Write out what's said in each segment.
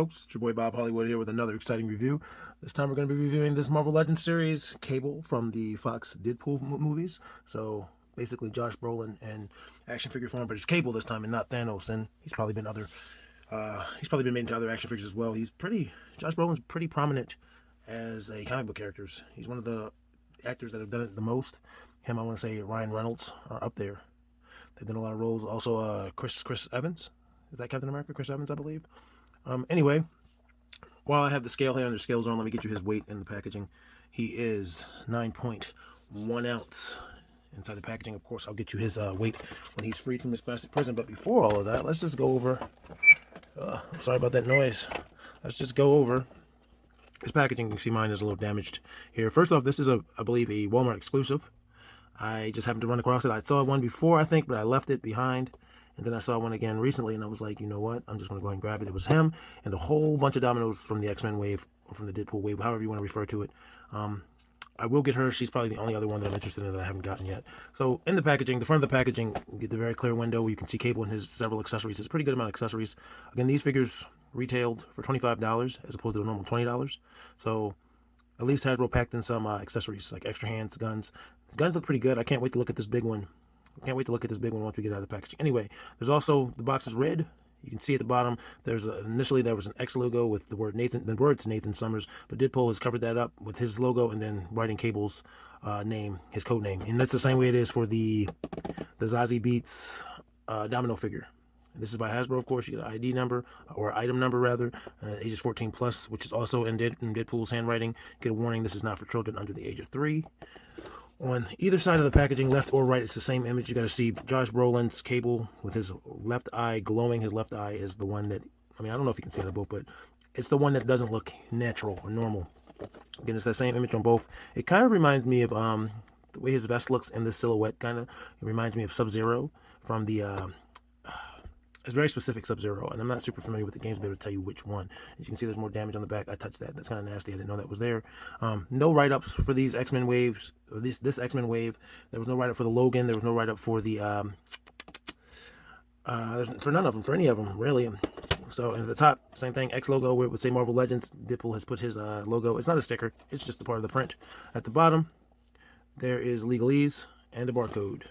folks? It's your boy Bob Hollywood here with another exciting review. This time we're going to be reviewing this Marvel Legends series, Cable, from the Fox Deadpool movies. So basically Josh Brolin in action figure form, but it's Cable this time and not Thanos. And he's probably been made into other action figures as well. Josh Brolin's pretty prominent as a comic book character. He's one of the actors that have done it the most. Him, I want to say Ryan Reynolds are up there. They've done a lot of roles. Also, Chris Evans. Is that Captain America? Chris Evans, I believe. Anyway, while I have the scale here and the scales on, let me get you his weight in the packaging. He is 9.1 ounce inside the packaging. Of course, I'll get you his weight when he's freed from his plastic prison. But before all of that, let's just go over. Sorry about that noise. Let's just go over his packaging. You can see mine is a little damaged here. First off, this is, I believe, a Walmart exclusive. I just happened to run across it. I saw one before, I think, but I left it behind. And then I saw one again recently, and I was like, you know what? I'm just going to go ahead and grab it. It was him and a whole bunch of dominoes from the X-Men wave, or from the Deadpool wave, however you want to refer to it. I will get her. She's probably the only other one that I'm interested in that I haven't gotten yet. So in the packaging, the front of the packaging, you get the very clear window where you can see Cable and his several accessories. It's a pretty good amount of accessories. Again, these figures retailed for $25 as opposed to a normal $20. So at least Hasbro packed in some accessories, like extra hands, guns. These guns look pretty good. I can't wait to look at this big one. Can't wait to look at this big one once we get out of the packaging. Anyway, there's also, the box is red. You can see at the bottom, initially there was an X logo with the words Nathan Summers, but Deadpool has covered that up with his logo and then writing Cable's name, his code name. And that's the same way it is for the Zazie Beetz domino figure. And this is by Hasbro, of course. You get an ID number, or item number rather, ages 14 plus, which is also in Deadpool's handwriting. You get a warning, this is not for children under the age of 3. On either side of the packaging, left or right, it's the same image. You got to see Josh Brolin's Cable with his left eye glowing. His left eye is the one that, I mean, I don't know if you can see it on both, but it's the one that doesn't look natural or normal. Again, it's that same image on both. It kind of reminds me of the way his vest looks in the silhouette, kind of. It reminds me of Sub-Zero from the, it's very specific Sub-Zero, and I'm not super familiar with the games to be able to tell you which one. As you can see, there's more damage on the back. I touched that. That's kind of nasty. I didn't know that was there. No write-ups for these X-Men waves. This X-Men wave. There was no write-up for the Logan. There was no write-up for the for none of them, for any of them, really. So at the top, same thing, X logo where it would say Marvel Legends. Deadpool has put his logo. It's not a sticker. It's just a part of the print. At the bottom, there is legalese and a barcode.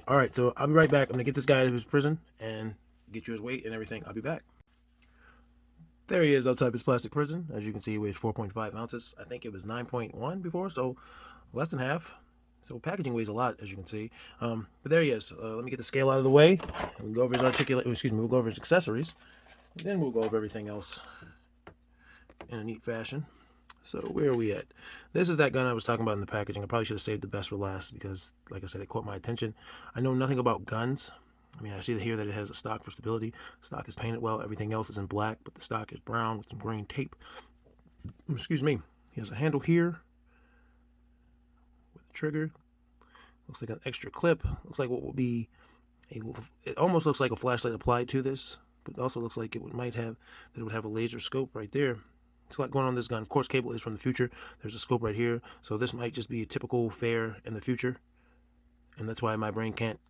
All right, so I'll be right back. I'm going to get this guy out of his prison and get you his weight and everything. I'll be back. There he is outside his plastic prison. As you can see, he weighs 4.5 ounces. I think it was 9.1 before, so less than half. So packaging weighs a lot, as you can see. But there he is. Let me get the scale out of the way. We'll go over his we'll go over his accessories. Then we'll go over everything else in a neat fashion. So where are we at? This is that gun I was talking about in the packaging. I probably should have saved the best for last because, like I said, it caught my attention. I know nothing about guns. I mean, I see here that it has a stock for stability. Stock is painted well. Everything else is in black, but the stock is brown with some green tape. Excuse me. He has a handle here with a trigger. Looks like an extra clip. Looks like what will be it almost looks like a flashlight applied to this, but it also looks like it would have a laser scope right there. There's a lot going on this gun. Of course, Cable is from the future. There's a scope right here. So this might just be a typical fare in the future. And that's why my brain can't,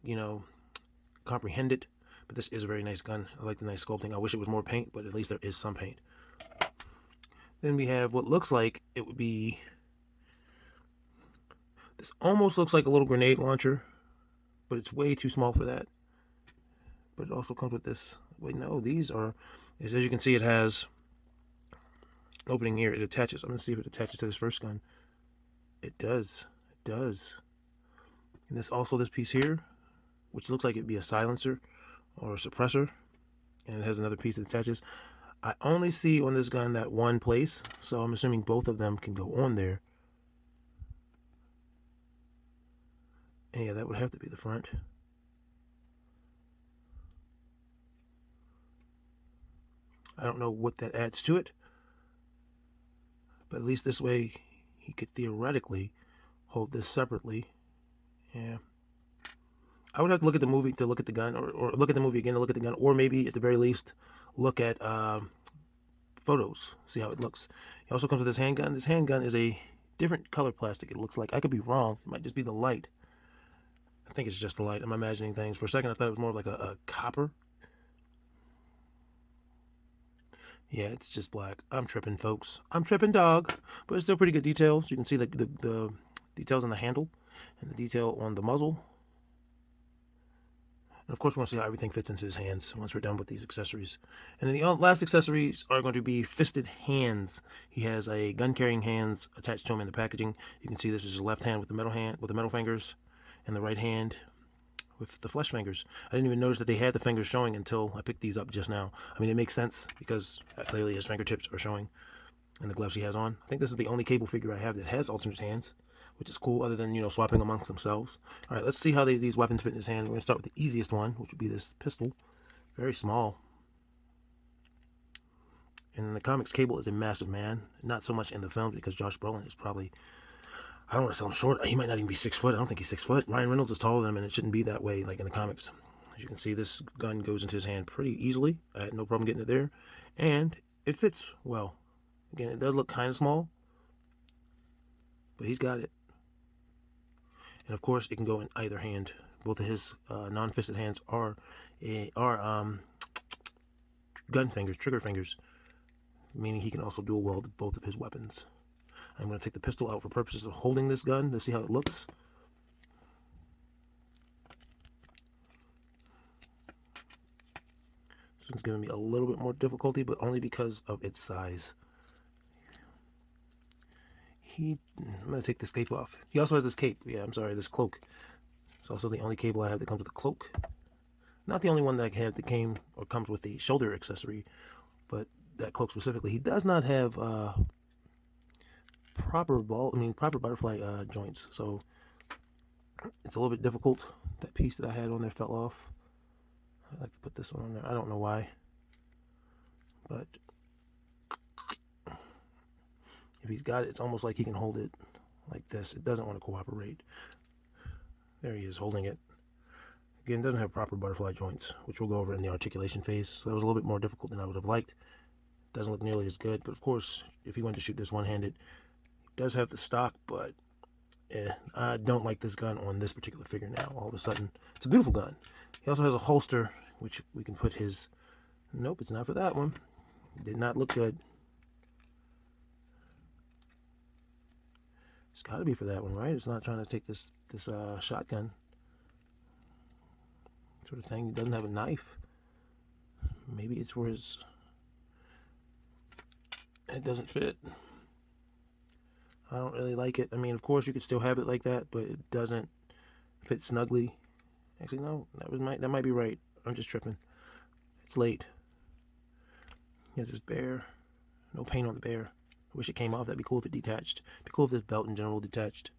comprehend it. But this is a very nice gun. I like the nice sculpting. I wish it was more paint, but at least there is some paint. Then we have what looks like it would be... This almost looks like a little grenade launcher, but it's way too small for that. But it also comes with this... Wait, no, these are... As you can see, it has... opening here. It attaches. I'm going to see if it attaches to this first gun. It does. It does. And this piece here, which looks like it'd be a silencer or a suppressor, and it has another piece that attaches. I only see on this gun that one place, so I'm assuming both of them can go on there. And yeah, that would have to be the front. I don't know what that adds to it. But at least this way, he could theoretically hold this separately. Yeah. I would have to look at the movie to look at the gun, or look at the movie again to look at the gun, or maybe at the very least look at photos, see how it looks. He also comes with this handgun. This handgun is a different color plastic, it looks like. I could be wrong. It might just be the light. I think it's just the light. I'm imagining things. For a second, I thought it was more of like a copper. Yeah, it's just black. I'm tripping, folks. I'm tripping, dog. But it's still pretty good details. You can see the details on the handle and the detail on the muzzle. And of course, we want to see how everything fits into his hands once we're done with these accessories. And then the last accessories are going to be fisted hands. He has a gun-carrying hands attached to him in the packaging. You can see this is his left hand with the metal fingers, and the right hand with the flesh fingers. I didn't even notice that they had the fingers showing until I picked these up just now. I mean, it makes sense because clearly his fingertips are showing and the gloves he has on. I think this is the only cable figure I have that has alternate hands, which is cool, other than, you know, swapping amongst themselves. All right, let's see how these weapons fit in his hand. We're going to start with the easiest one, which would be this pistol. Very small. And in the comics, Cable is a massive man. Not so much in the films because Josh Brolin is probably, I don't want to sell him short. He might not even be 6 foot. I don't think he's 6 foot. Ryan Reynolds is taller than him, and it shouldn't be that way like in the comics. As you can see, this gun goes into his hand pretty easily. I had no problem getting it there. And it fits well. Again, it does look kind of small, but he's got it. And of course, it can go in either hand. Both of his non-fisted hands are gun fingers, trigger fingers, meaning he can also dual wield both of his weapons. I'm going to take the pistol out for purposes of holding this gun to see how it looks. This one's giving me a little bit more difficulty, but only because of its size. I'm going to take this cape off. He also has this cape. Yeah, I'm sorry, this cloak. It's also the only cable I have that comes with a cloak. Not the only one that I have that came or comes with the shoulder accessory, but that cloak specifically. He does not have proper butterfly joints, so it's a little bit difficult. That piece that I had on there fell off. I like to put this one on there. I don't know why, but if he's got it, it's almost like he can hold it like this. It doesn't want to cooperate. There he is holding it. Again, it doesn't have proper butterfly joints, which we'll go over in the articulation phase. So that was a little bit more difficult than I would have liked. It doesn't look nearly as good, but of course, if he wanted to shoot this one-handed, it does have the stock, but I don't like this gun on this particular figure now. All of a sudden, it's a beautiful gun. He also has a holster, which we can put his... Nope, it's not for that one. It did not look good. It's got to be for that one, right? It's not trying to take this shotgun sort of thing. He doesn't have a knife. Maybe it's for his... It doesn't fit. I don't really like it. I mean, of course, you could still have it like that, but it doesn't fit snugly. Actually, no, that might be right. I'm just tripping. It's late. He has this bear. No paint on the bear. I wish it came off. That'd be cool if it detached. It'd be cool if this belt in general detached.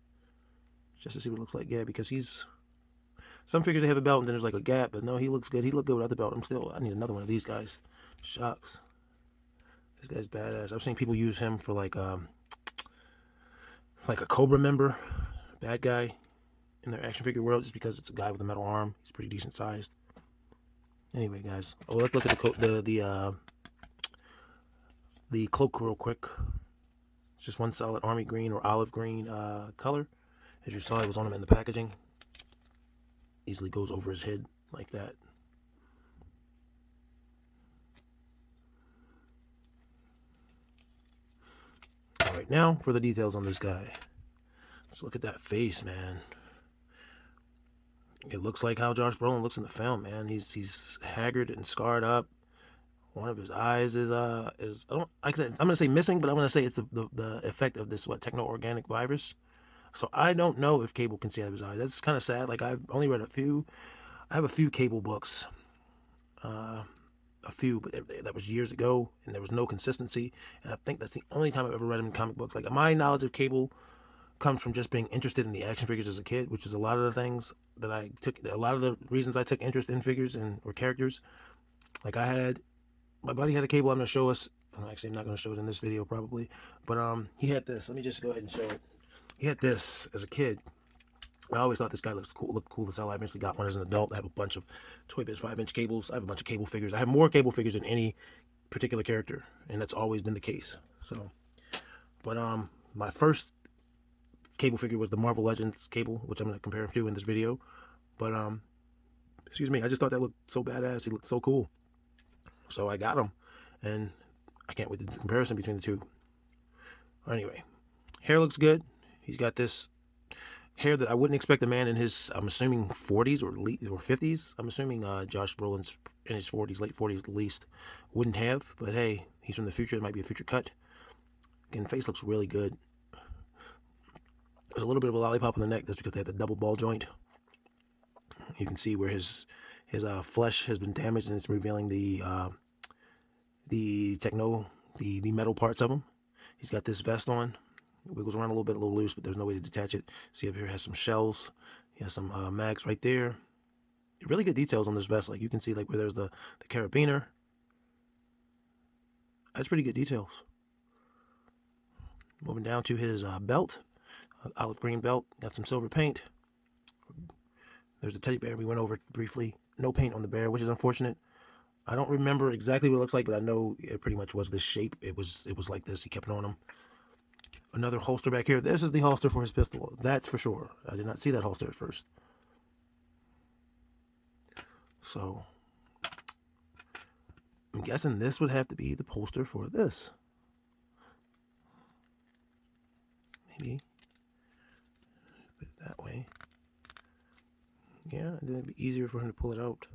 Just to see what it looks like. Yeah, because he's... Some figures, they have a belt and then there's like a gap, but no, he looks good. He looked good without the belt. I need another one of these guys. Shucks. This guy's badass. I've seen people use him for like a Cobra member, bad guy in their action figure world, just because it's a guy with a metal arm. He's pretty decent sized. Anyway, guys, let's look at the cloak real quick. It's just one solid army green or olive green color. As you saw, it was on him in the packaging. Easily goes over his head like that. All right, now for the details on this guy. Let's look at that face, man. It looks like how Josh Brolin looks in the film, man. He's haggard and scarred up. One of his eyes is I'm gonna say missing, but I'm gonna say it's the effect of this techno-organic virus. So I don't know if Cable can see out of his eyes. That's kind of sad. Like, I've only read a few. I have a few Cable books. A few, but that was years ago, and there was no consistency. And I think that's the only time I've ever read him in comic books. Like, my knowledge of Cable comes from just being interested in the action figures as a kid, which is a lot of the things that I took, a lot of the reasons I took interest in figures or characters. Like, my buddy had a Cable. I'm going to show us. Actually, I'm not going to show it in this video probably, but he had this. Let me just go ahead and show it. He had this as a kid. I always thought this guy looked cool as hell. I eventually got one as an adult. I have a bunch of Toy Biz 5-inch cables. I have a bunch of Cable figures. I have more Cable figures than any particular character, and that's always been the case. So, but my first Cable figure was the Marvel Legends Cable, which I'm going to compare him to in this video. But excuse me, I just thought that looked so badass. He looked so cool. So I got him, and I can't wait to do the comparison between the two. Anyway, hair looks good. He's got this hair that I wouldn't expect a man in his, I'm assuming 40s or 50s. I'm assuming Josh Brolin's in his 40s, late 40s at least, wouldn't have. But hey, he's from the future. It might be a future cut. Again, face looks really good. There's a little bit of a lollipop on the neck. That's because they have the double ball joint. You can see where his flesh has been damaged, and it's revealing the metal parts of him. He's got this vest on. It wiggles around a little bit, a little loose, but there's no way to detach it. See up here, it has some shells. He has some mags right there. Really good details on this vest. Like you can see, like where there's the carabiner. That's pretty good details. Moving down to his belt, olive green belt. Got some silver paint. There's a teddy bear we went over briefly. No paint on the bear, which is unfortunate. I don't remember exactly what it looks like, but I know it pretty much was this shape. It was like this. He kept it on him. Another holster back here. This is the holster for his pistol. That's for sure. I did not see that holster at first. So, I'm guessing this would have to be the holster for this. Maybe. Put it that way. Yeah, then it'd be easier for him to pull it out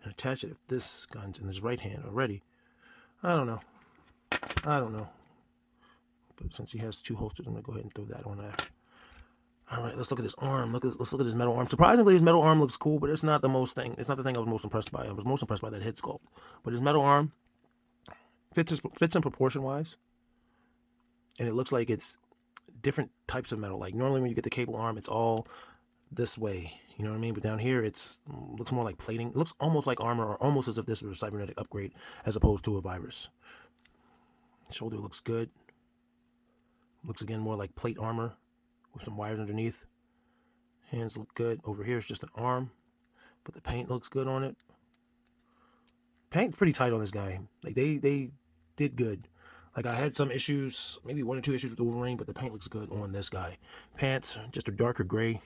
and attach it if this gun's in his right hand already. I don't know. But since he has two holsters, I'm going to go ahead and throw that on there. All right, let's look at his arm. Let's look at his metal arm. Surprisingly, his metal arm looks cool, but it's not the most thing. It's not the thing I was most impressed by. I was most impressed by that head sculpt. But his metal arm fits in proportion-wise, and it looks like it's different types of metal. Like normally when you get the cable arm, it's all this way. You know what I mean? But down here, looks more like plating. It looks almost like armor, or almost as if this was a cybernetic upgrade, as opposed to a virus. Shoulder looks good. Looks again more like plate armor with some wires underneath. Hands look good. Over here is just an arm, but the paint looks good on it. Paint's pretty tight on this guy. Like they did good. Like I had some issues, maybe 1 or 2 issues with the Wolverine, but the paint looks good on this guy. Pants, just a darker gray.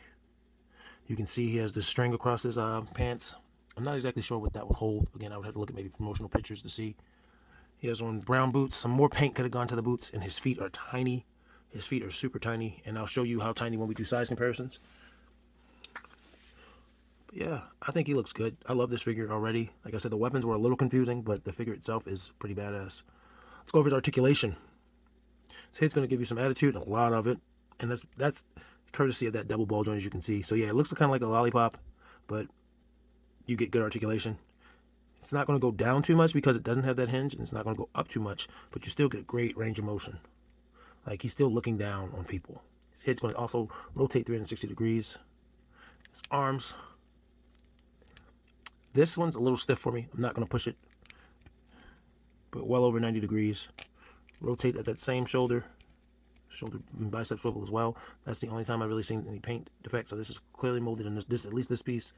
You can see he has this string across his pants. I'm not exactly sure what that would hold. Again, I would have to look at maybe promotional pictures to see. He has on brown boots. Some more paint could have gone to the boots, and his feet are tiny. His feet are super tiny, and I'll show you how tiny when we do size comparisons. But yeah, I think he looks good. I love this figure already. Like I said, the weapons were a little confusing, but the figure itself is pretty badass. Let's go over his articulation. His head's going to give you some attitude, a lot of it, and that's courtesy of that double ball joint, as you can see. So yeah, it looks kind of like a lollipop, but you get good articulation. It's not going to go down too much because it doesn't have that hinge, and it's not going to go up too much, but you still get a great range of motion. Like he's still looking down on people. His head's going to also rotate 360 degrees. His arms. This one's a little stiff for me. I'm not going to push it, but well over 90 degrees. Rotate at that same shoulder and bicep swivel as well. That's the only time I've really seen any paint defect. So this is clearly molded in this at least this piece.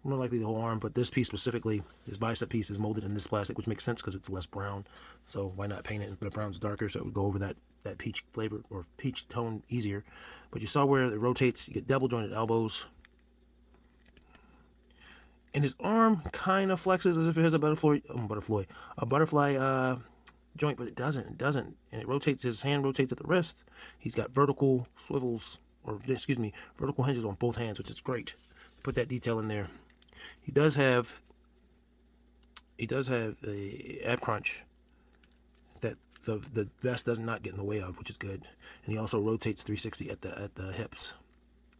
More likely the whole arm, but this piece specifically, this bicep piece, is molded in this plastic, which makes sense because it's less brown. So why not paint it? But the brown's darker, so it would go over that peach flavor or peach tone easier. But you saw where it rotates. You get double jointed elbows, and his arm kind of flexes as if it has a butterfly joint, but it doesn't. And it rotates. His hand rotates at the wrist. He's got vertical swivels, vertical hinges on both hands, which is great. Put that detail in there. He does have a ab crunch that the vest does not get in the way of, which is good. And he also rotates 360 at the hips,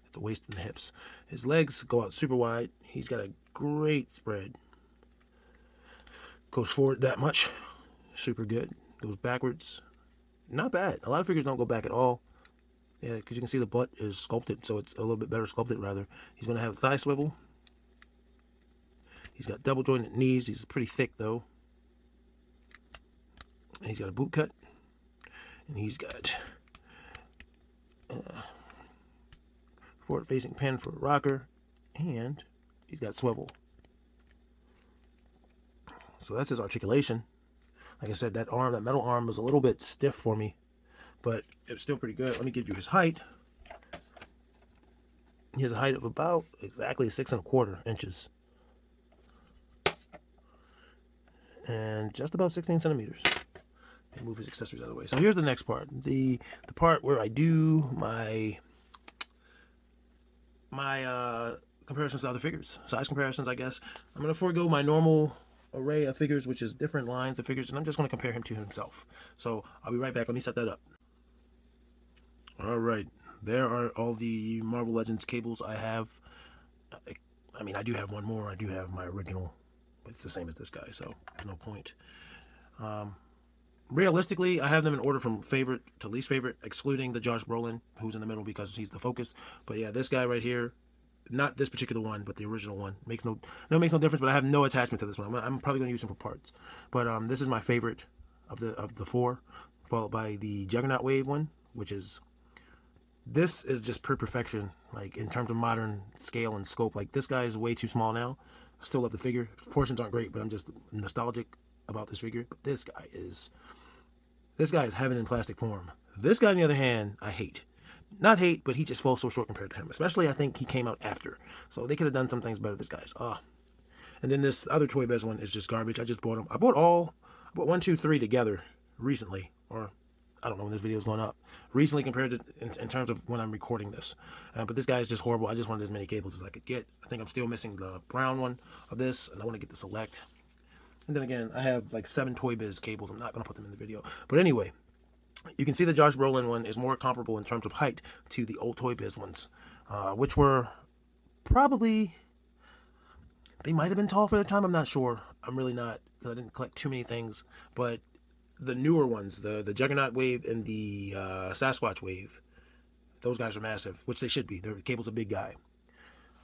at the waist and the hips. His legs go out super wide. He's got a great spread. Goes forward that much, super good. Goes backwards, not bad. A lot of figures don't go back at all. Yeah, because you can see the butt is sculpted, so it's a little bit better sculpted, rather. He's going to have a thigh swivel. He's got double jointed knees. He's pretty thick, though. And he's got a boot cut. And he's got forward-facing pin for a rocker. And he's got swivel. So that's his articulation. Like I said, that metal arm was a little bit stiff for me, but it's still pretty good. Let me give you his height. He has a height of about exactly 6¼ inches. And just about 16 centimeters. and move his accessories out of the way. So here's the next part, the part where I do my comparisons to other figures, size comparisons, I guess. I'm going to forego my normal array of figures, which is different lines of figures, and I'm just going to compare him to himself. So I'll be right back. Let me set that up. All right, there are all the Marvel Legends cables I have. I mean, I do have one more. I do have my original, but it's the same as this guy, so there's no point. Realistically, I have them in order from favorite to least favorite, excluding the Josh Brolin, who's in the middle because he's the focus. But yeah, this guy right here, not this particular one, but the original one, makes no difference. But I have no attachment to this one. I'm probably going to use him for parts. But this is my favorite of the four, followed by the Juggernaut Wave one, which is, this is just pure perfection. Like in terms of modern scale and scope, like this guy is way too small now. I still love the figure. Proportions aren't great, but I'm just nostalgic about this figure. But this guy is heaven in plastic form. This guy, on the other hand, I hate. Not hate, but he just falls so short compared to him. Especially, I think he came out after. So they could have done some things better. This guy's, And then this other Toy Biz one is just garbage. I just bought them. I bought 1, 2, 3 together recently. Or, I don't know when this video is going up. Recently compared to, in terms of when I'm recording this. But this guy is just horrible. I just wanted as many cables as I could get. I think I'm still missing the brown one of this. And I want to get the Select. And then again, I have like 7 Toy Biz cables. I'm not going to put them in the video. But anyway, you can see the Josh Brolin one is more comparable in terms of height to the old Toy Biz ones, which were probably, they might have been tall for their time. I'm not sure. I'm really not, because I didn't collect too many things. But the newer ones, the Juggernaut Wave and the Sasquatch Wave, those guys are massive, which they should be. Their cable's a big guy.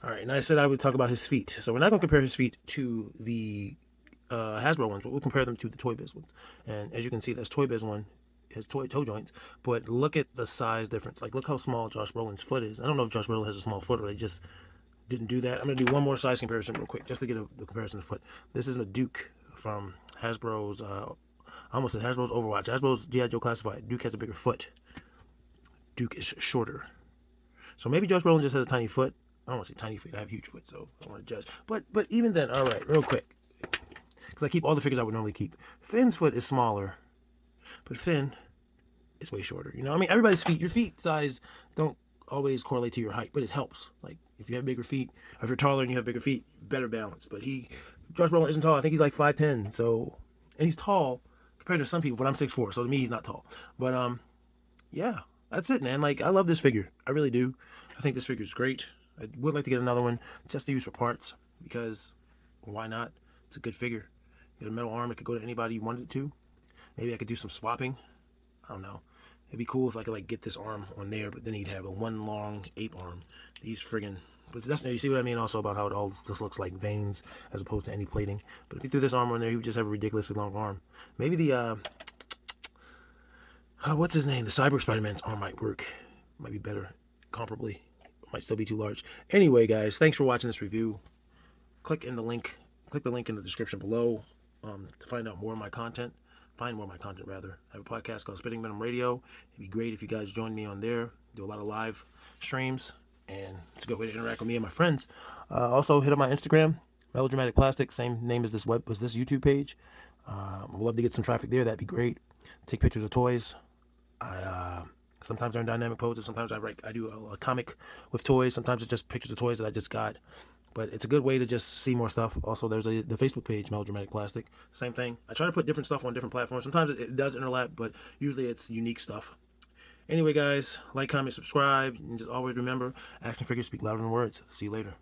All right, and I said I would talk about his feet. So we're not going to compare his feet to the Hasbro ones, but we'll compare them to the Toy Biz ones. And as you can see, this Toy Biz one has toe joints, but look at the size difference. Like, look how small Josh Brolin's foot is. I don't know if Josh Brolin has a small foot or they just didn't do that. I'm going to do one more size comparison real quick, just to get the comparison of foot. This is a Duke from Hasbro's, I almost said Hasbro's Overwatch. Hasbro's G.I. Joe Classified. Duke has a bigger foot. Duke is shorter. So maybe Josh Brolin just has a tiny foot. I don't want to say tiny feet. I have huge foot, so I don't want to judge. But even then, all right, real quick, because I keep all the figures I would normally keep. Finn's foot is smaller, but Finn is way shorter. You know, I mean, everybody's feet, your feet size don't always correlate to your height, but it helps. Like, if you have bigger feet, or if you're taller and you have bigger feet, better balance. But Josh Brolin isn't tall. I think he's like 5'10", so, and he's tall compared to some people, but I'm 6'4", so to me, he's not tall. But, yeah, that's it, man. Like, I love this figure. I really do. I think this figure is great. I would like to get another one just to use for parts, because why not? It's a good figure. You got a metal arm. It could go to anybody you wanted it to. Maybe I could do some swapping. I don't know. It'd be cool if I could like get this arm on there, but then he'd have a one long ape arm. These friggin', but that's, you see what I mean also about how it all just looks like veins as opposed to any plating. But if he threw this arm on there, he would just have a ridiculously long arm. Maybe the what's his name? The Cyborg Spider-Man's arm might work. Might be better, comparably. Might still be too large. Anyway, guys, thanks for watching this review. Click the link in the description below to find out more of my content. Find more of my content, rather. I have a podcast called Spitting Venom Radio. It'd be great if you guys join me on there. Do a lot of live streams, and it's a good way to interact with me and my friends. Also, hit up my Instagram, Melodramatic Plastic, same name as this YouTube page. I'd love to get some traffic there. That'd be great. Take pictures of toys. Sometimes they're in dynamic poses. Sometimes I do a comic with toys. Sometimes it's just pictures of toys that I just got. But it's a good way to just see more stuff. Also, there's the Facebook page, Melodramatic Plastic. Same thing. I try to put different stuff on different platforms. Sometimes it does interlap, but usually it's unique stuff. Anyway, guys, like, comment, subscribe, and just always remember, action figures speak louder than words. See you later.